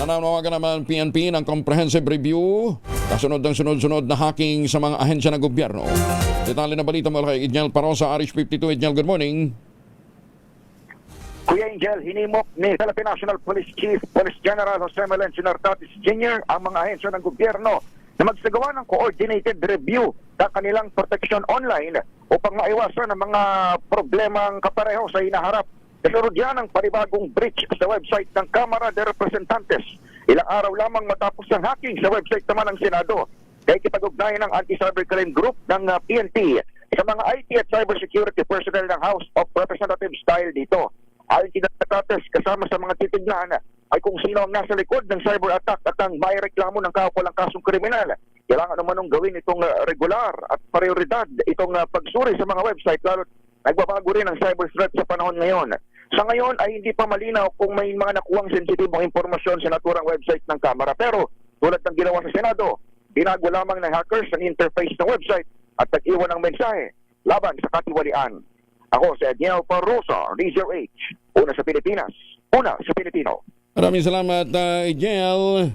Nananawagan naman PNP ng comprehensive review kasunod ng sunod-sunod na hacking sa mga ahensya ng gobyerno. Detalye na balita mula kay Idniel Parosa, Irish 52. Idniel, good morning. Kuya Angel, hinimok ni Philippine National Police Chief Police General Jose Melencio Nartatis Jr. ang mga ahensya ng gobyerno na magsagawa ng coordinated review ng kanilang protection online upang maiwasan ang mga problemang kapareho sa hinaharap. Kasunod yan ang panibagong breach sa website ng Kamara de Representantes. Ilang araw lamang matapos ang hacking sa website naman ng Senado. Kaya kipag-ugnayan ng Anti-Cybercrime Group ng PNP sa mga IT at cybersecurity personnel ng House of Representatives dahil dito. Ayon kina Nartatis, kasama sa mga titignan ay kung sino ang nasa likod ng cyber attack at ang may reklamo ng kaukulang kasong kriminal. Kailangan naman gawin itong regular at prioridad itong pagsuri sa mga website lalo nagbabago rin ang cyber threat sa panahon ngayon. Sa ngayon ay hindi pa malinaw kung may mga nakuhang sensitibong impormasyon sa naturang website ng Kamara. Pero tulad ng ginawa sa Senado, binago lamang ng hackers ang interface ng website at nag-iwan ng mensahe laban sa katiwalian. Ako si Edniel Parosa, DZRH. Una sa Pilipinas, una sa Pilipino. Maraming salamat, Idniel.